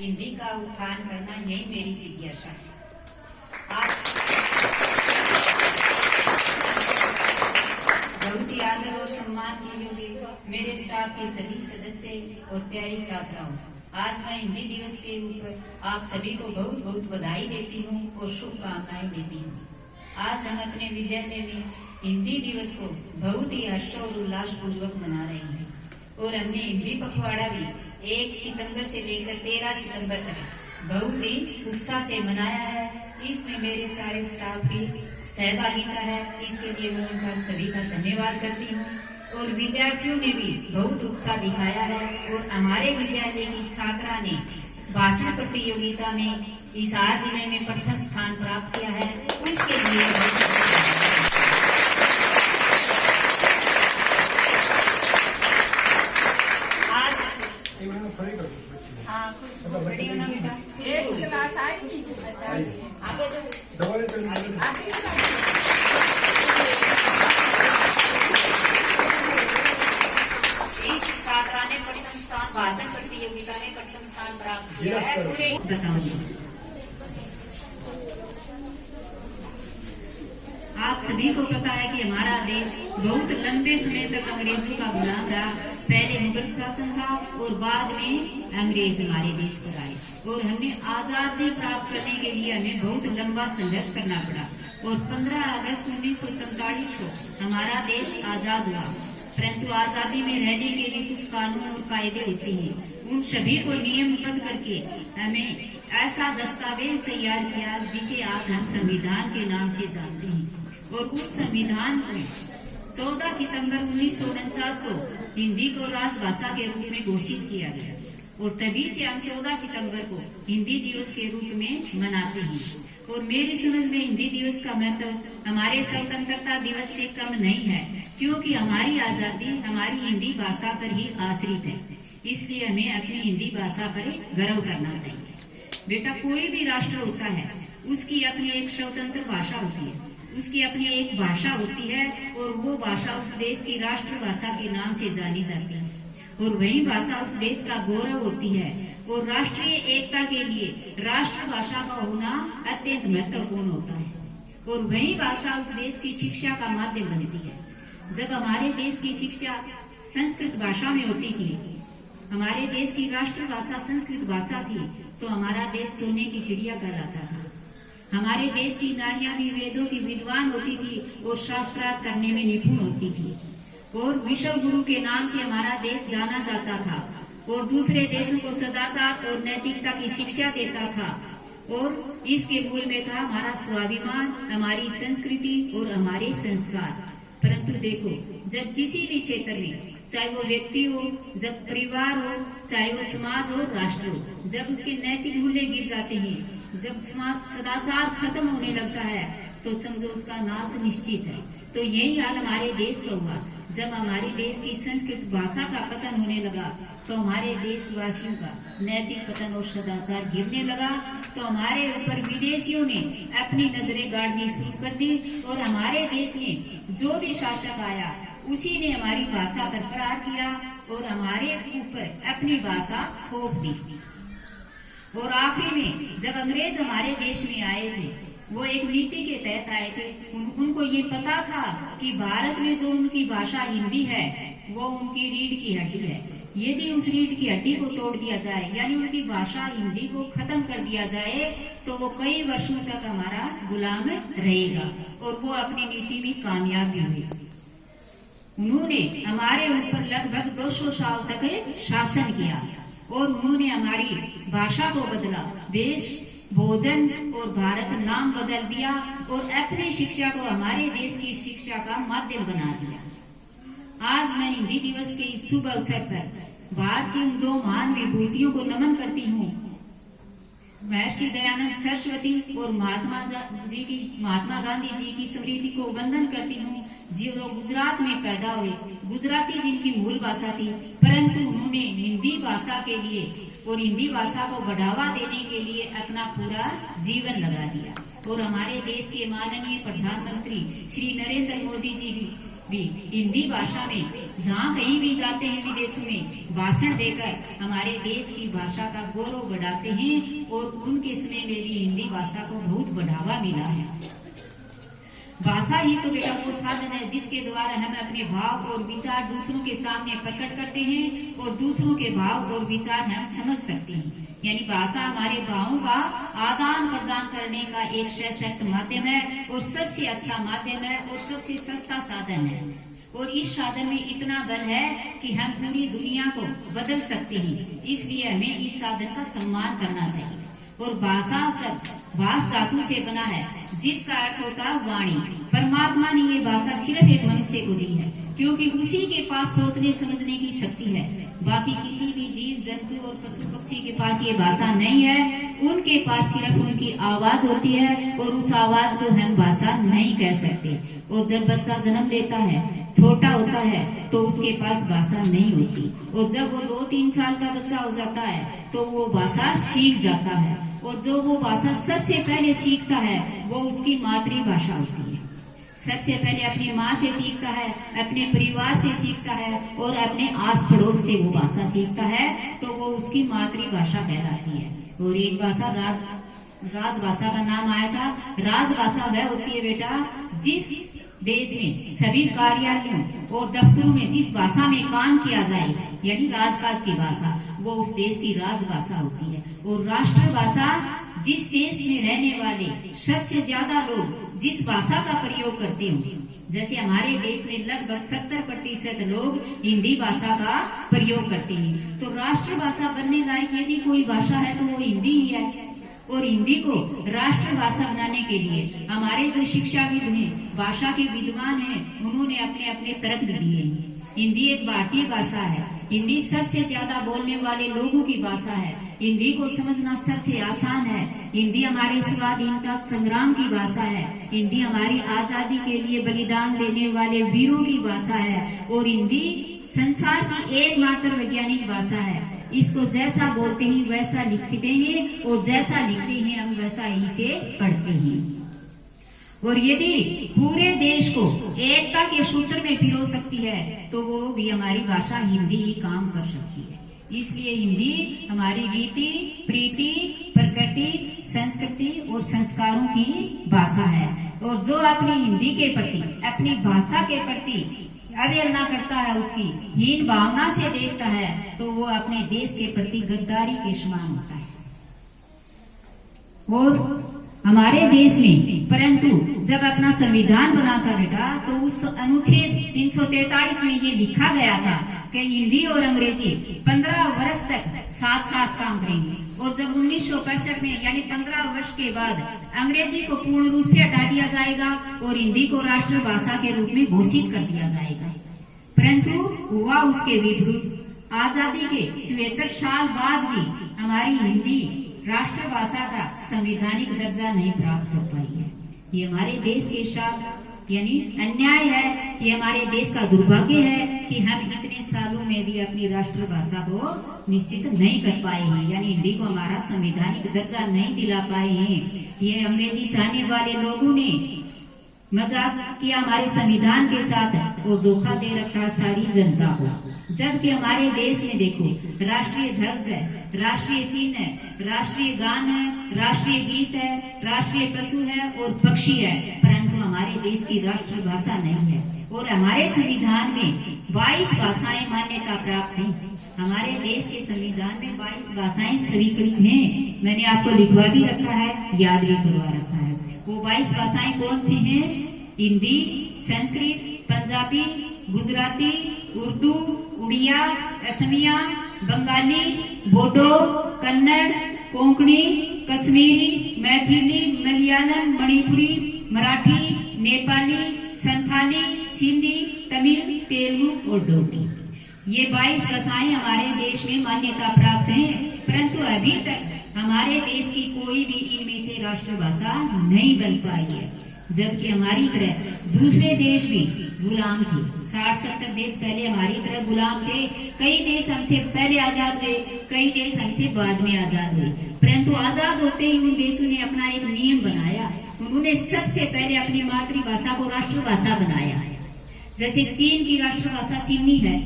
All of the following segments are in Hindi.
हिंदी का उत्थान करना, यही मेरी जिज्ञासा है। आज बहुत ही आदर और सम्मान के योग्य मेरे स्टाफ के सभी सदस्य और प्यारी छात्राओं, आज मैं हिंदी दिवस के ऊपर आप सभी को बहुत बहुत बधाई देती हूँ और शुभकामनाएं देती हूँ। आज हम अपने विद्यालय में हिंदी दिवस को बहुत ही हर्ष और उल्लास पूर्वक मना रहे हैं और हमने हिंदी पखवाड़ा भी 1 सितंबर से लेकर 13 सितंबर तक बहुत ही उत्साह से मनाया है। इसमें मेरे सारे स्टाफ की सहभागिता है, इसके लिए मैं उनका सभी का धन्यवाद करती हूँ। और विद्यार्थियों ने भी बहुत उत्साह दिखाया है और हमारे विद्यालय की छात्रा ने भाषण प्रतियोगिता में हिसार जिले में प्रथम स्थान प्राप्त किया है, उसके लिए इस छात्रा ने प्रथम स्थान भाषण प्रतियोगिता में प्रथम स्थान प्राप्त किया है। पूरे बताऊंगी। आप सभी को पता है कि हमारा देश बहुत लंबे समय तक अंग्रेजों का गुलाम रहा। पहले मुगल शासन था और बाद में अंग्रेज हमारे देश पर आए और हमने आजादी प्राप्त करने के लिए हमें बहुत लंबा संघर्ष करना पड़ा और 15 अगस्त 1947 को हमारा देश आजाद हुआ। परंतु आजादी में रहने के लिए कुछ कानून और कायदे होते हैं, उन सभी को नियमबद्ध करके हमें ऐसा दस्तावेज तैयार किया जिसे आज हम संविधान के नाम से जानते हैं। और उस संविधान को 14 सितंबर 1949 को हिंदी को राजभाषा के रूप में घोषित किया गया और तभी से हम 14 सितंबर को हिंदी दिवस के रूप में मनाते हैं। और मेरी समझ में हिंदी दिवस का महत्व हमारे स्वतंत्रता दिवस से कम नहीं है, क्योंकि हमारी आजादी हमारी हिंदी भाषा पर ही आश्रित है। इसलिए हमें अपनी हिंदी भाषा पर गर्व करना चाहिए। बेटा, कोई भी राष्ट्र होता है, उसकी अपनी एक स्वतंत्र भाषा होती है, उसकी अपनी एक भाषा होती है और वो भाषा उस देश की राष्ट्रभाषा के नाम से जानी जाती है और वही भाषा उस देश का गौरव होती है। और राष्ट्रीय एकता के लिए राष्ट्रभाषा का होना अत्यंत महत्वपूर्ण होता है और वही भाषा उस देश की शिक्षा का माध्यम बनती है। जब हमारे देश की शिक्षा संस्कृत भाषा में होती थी, हमारे देश की राष्ट्रभाषा संस्कृत भाषा थी, तो हमारा देश सोने की चिड़िया कहलाता था। हमारे देश की नारियां भी वेदों की विद्वान होती थी और शास्त्रार्थ करने में निपुण होती थी और विश्व गुरु के नाम से हमारा देश जाना जाता था और दूसरे देशों को सदाचार और नैतिकता की शिक्षा देता था। और इसके मूल में था हमारा स्वाभिमान, हमारी संस्कृति और हमारे संस्कार। परंतु देखो, जब किसी भी क्षेत्र में, चाहे वो व्यक्ति हो, जब परिवार हो, चाहे वो समाज हो, राष्ट्र हो, जब उसके नैतिक मूल्य गिर जाते हैं, जब सदाचार खत्म होने लगता है, तो समझो उसका नाश निश्चित है। तो यही हाल हमारे देश का हुआ। जब हमारे देश की संस्कृत भाषा का पतन होने लगा, तो हमारे देशवासियों का नैतिक पतन और सदाचार गिरने लगा। तो हमारे ऊपर विदेशियों ने अपनी नजरें गाड़नी शुरू कर दी और हमारे देश में जो भी शासक आया, उसी ने हमारी भाषा पर प्रहार किया और हमारे ऊपर अपनी भाषा थोप दी। और आखिरी में जब अंग्रेज हमारे देश में आए थे, वो एक नीति के तहत आए थे। उनको ये पता था कि भारत में जो उनकी भाषा हिंदी है, वो उनकी रीढ़ की हड्डी है। यदि उस रीढ़ की हड्डी को तोड़ दिया जाए, यानी उनकी भाषा हिंदी को खत्म कर दिया जाए, तो वो कई वर्षों तक हमारा गुलाम रहेगा। और वो अपनी नीति में कामयाब भी हुए। उन्होंने हमारे ऊपर लगभग 200 साल तक शासन किया और उन्होंने हमारी भाषा को बदला, देश, भोजन और भारत नाम बदल दिया और अपनी शिक्षा को हमारे देश की शिक्षा का माध्यम बना दिया। आज मैं हिंदी दिवस के इस शुभ अवसर पर भारत की उन 2 महान विभूतियों को नमन करती हूँ, महर्षि दयानंद सरस्वती और महात्मा गांधी जी की स्मृति को वंदन करती हूँ, जो गुजरात में पैदा हुए, गुजराती जिनकी मूल भाषा थी, परंतु उन्होंने हिंदी भाषा के लिए और हिंदी भाषा को बढ़ावा देने के लिए अपना पूरा जीवन लगा दिया। और हमारे देश के माननीय प्रधानमंत्री श्री नरेंद्र मोदी जी भी हिंदी भाषा में जहाँ कहीं भी जाते हैं विदेशों में भाषण देकर हमारे देश की भाषा का गौरव बढ़ाते हैं और उनके समय में भी हिंदी भाषा को बहुत बढ़ावा मिला है। भाषा ही तो बेटा वो साधन है जिसके द्वारा हम अपने भाव और विचार दूसरों के सामने प्रकट करते हैं और दूसरों के भाव और विचार हम समझ सकते हैं। यानी भाषा हमारे भावों का आदान प्रदान करने का एक सशक्त माध्यम है और सबसे अच्छा माध्यम है और सबसे सस्ता साधन है। और इस साधन में इतना बल है कि हम पूरी दुनिया को बदल सकते हैं। इसलिए हमें इस साधन का सम्मान करना चाहिए। और भाषा शब्द भाष धातु से बना है जिसका अर्थ होता है वाणी। परमात्मा ने ये भाषा सिर्फ एक मनुष्य को दी है क्योंकि उसी के पास सोचने समझने की शक्ति है। बाकी किसी भी जीव जंतु और पशु पक्षी के पास ये भाषा नहीं है। उनके पास सिर्फ उनकी आवाज होती है और उस आवाज को हम भाषा नहीं कह सकते। और जब बच्चा जन्म लेता है, छोटा होता है, तो उसके पास भाषा नहीं होती और जब वो 2-3 साल का बच्चा हो जाता है तो वो भाषा सीख जाता है। और जो वो भाषा सबसे पहले सीखता है वो उसकी मातृभाषा होती है। सबसे पहले अपनी माँ से सीखता है, अपने परिवार से सीखता है और अपने आस पड़ोस से वो भाषा सीखता है तो वो उसकी मातृभाषा कहलाती है। और एक भाषा राजभाषा का नाम आया था। राजभाषा वह होती है बेटा जिस देश में सभी कार्यालयों और दफ्तरों में जिस भाषा में काम किया जाए, यानी राजकाज की भाषा, वो उस देश की राजभाषा होती है। और राष्ट्रभाषा जिस देश में रहने वाले सबसे ज्यादा लोग जिस भाषा का प्रयोग करते हो। जैसे हमारे देश में लगभग 70% लोग हिंदी भाषा का प्रयोग करते हैं। तो राष्ट्रभाषा बनने लायक यदि कोई भाषा है तो वो हिंदी ही है। और हिंदी को राष्ट्रभाषा बनाने के लिए हमारे जो शिक्षाविद हैं, भाषा के विद्वान हैं, उन्होंने अपने अपने तर्क दिए हैं। हिंदी एक भारतीय भाषा है। हिंदी सबसे ज्यादा बोलने वाले लोगों की भाषा है। हिंदी को समझना सबसे आसान है। हिंदी हमारे स्वाधीनता संग्राम की भाषा है। हिंदी हमारी आजादी के लिए बलिदान देने वाले वीरों की भाषा है। और हिंदी संसार की एकमात्र वैज्ञानिक भाषा है। इसको जैसा बोलते हैं वैसा लिखते हैं और जैसा लिखते हैं हम वैसा ही से पढ़ते हैं। और यदि पूरे देश को एकता के सूत्र में पिरो सकती है तो वो भी हमारी भाषा हिंदी ही काम कर सकती है। इसलिए हिंदी हमारी रीति, प्रीति, प्रकृति, संस्कृति और संस्कारों की भाषा है। और जो अपनी हिंदी के प्रति, अपनी भाषा के प्रति अवहेलना करता है, उसकी हीन भावना से देखता है, तो वो अपने देश के प्रति गद्दारी के समान होता है। और हमारे देश में परंतु जब अपना संविधान बना था बेटा, तो उस अनुच्छेद 343 में ये लिखा गया था कि हिंदी और अंग्रेजी 15 वर्ष तक साथ साथ काम करेंगे। और जब 1965 में यानी 15 वर्ष के बाद अंग्रेजी को पूर्ण रूप से हटा दिया जाएगा और हिंदी को राष्ट्रभाषा के रूप में घोषित कर दिया जाएगा। परंतु हुआ उसके विपरीत। आजादी के 74 साल बाद भी हमारी हिंदी राष्ट्रभाषा का संवैधानिक दर्जा नहीं प्राप्त हो पाई है। ये हमारे देश के साथ यानी अन्याय है। ये हमारे देश का दुर्भाग्य है कि हम इतने सालों में भी अपनी राष्ट्रभाषा को निश्चित नहीं कर पाए हैं, यानी हिंदी को हमारा संवैधानिक दर्जा नहीं दिला पाए हैं। ये अंग्रेजी चाहने वाले लोगों ने मजाक किया हमारे संविधान के साथ और धोखा दे रखा सारी जनता को। जबकि हमारे देश में देखो राष्ट्रीय ध्वज है, राष्ट्रीय चिन्ह है, राष्ट्रीय गान है, राष्ट्रीय गीत है, राष्ट्रीय पशु है और पक्षी है, परंतु हमारे देश की राष्ट्रभाषा नहीं है। और हमारे संविधान में 22 भाषाएं मान्यता प्राप्त हैं। हमारे देश के संविधान में 22 भाषाएं स्वीकृत हैं। मैंने आपको लिखवा भी रखा है, याद भी करवा रखा है। वो 22 भाषाएं कौन सी हैं? हिंदी, संस्कृत, पंजाबी, गुजराती, उर्दू, उड़िया, असमिया, बंगाली, बोडो, कन्नड़, कोंकणी, कश्मीरी, मैथिली, मलयालम, मणिपुरी, मराठी, नेपाली, संथाली, सिंधी, तमिल, तेलुगु और डोगरी। ये 22 भाषाएं हमारे देश में मान्यता प्राप्त हैं, परंतु अभी तक हमारे देश की कोई भी इनमें से राष्ट्रभाषा नहीं बन पाई है। जबकि हमारी तरह दूसरे देश भी गुलाम थे। 60-70 देश पहले हमारी तरह गुलाम थे। कई देश हमसे पहले आजाद हुए, कई देश हमसे बाद में आजाद हुए। परंतु आजाद होते ही उन देशों ने अपना एक नियम बनाया। उन्होंने सबसे पहले अपनी मातृभाषा को राष्ट्रभाषा बनाया। जैसे चीन की राष्ट्रभाषा चीनी है,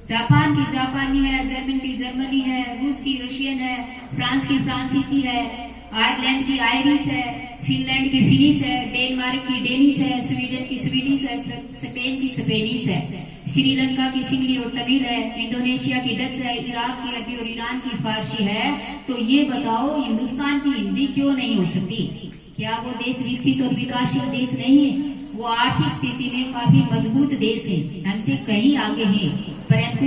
जापान की जापानी है, जर्मन की जर्मनी है, रूस की रशियन है, फ्रांस की फ्रांसीसी है, आयरलैंड की आयरिश है, फिनलैंड की फिनिश है, डेनमार्क की डेनिश है, स्वीडन की स्वीडिश है, स्पेन की स्पेनिश है, श्रीलंका की सिंगली और तमिल है, इंडोनेशिया की डच है, इराक की अरबी और ईरान की फारसी है। तो ये बताओ हिंदुस्तान की हिंदी क्यों नहीं हो सकती? क्या वो देश विकसित और विकासशील देश नहीं है? वो आर्थिक स्थिति में काफी मजबूत देश है, हमसे कहीं आगे है, परंतु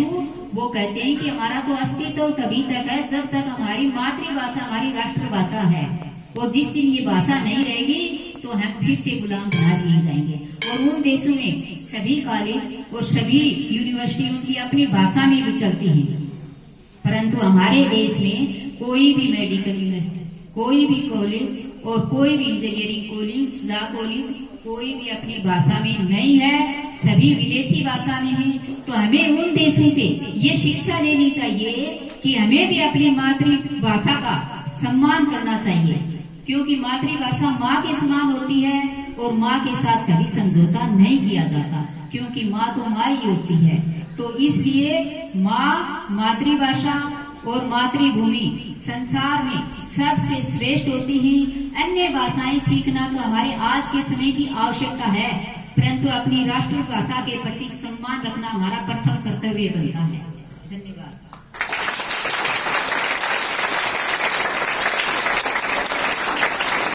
वो कहते हैं कि हमारा तो अस्तित्व तभी तक है जब तक हमारी मातृभाषा हमारी राष्ट्रभाषा है, और जिस दिन ये भाषा नहीं रहेगी तो हम फिर से गुलाम बना दिए जाएंगे। और उन देशों में सभी कॉलेज और सभी यूनिवर्सिटी उनकी अपनी भाषा में भी चलती है, परंतु हमारे देश में कोई भी मेडिकल यूनिवर्सिटी, कोई भी कॉलेज और कोई भी इंजीनियरिंग कॉलेज, लॉ कॉलेज कोई भी अपनी भाषा में नहीं है, सभी विदेशी भाषा में है। तो हमें उन देशों से ये शिक्षा लेनी चाहिए कि हमें भी अपनी मातृभाषा का सम्मान करना चाहिए, क्योंकि मातृभाषा माँ के समान होती है और माँ के साथ कभी समझौता नहीं किया जाता, क्योंकि माँ तो माँ ही होती है। तो इसलिए माँ, मातृभाषा और मातृभूमि संसार में सबसे श्रेष्ठ होती है। अन्य भाषाएं सीखना तो हमारे आज के समय की आवश्यकता है, परंतु अपनी राष्ट्रभाषा के प्रति सम्मान रखना हमारा प्रथम कर्तव्य बनता है। धन्यवाद।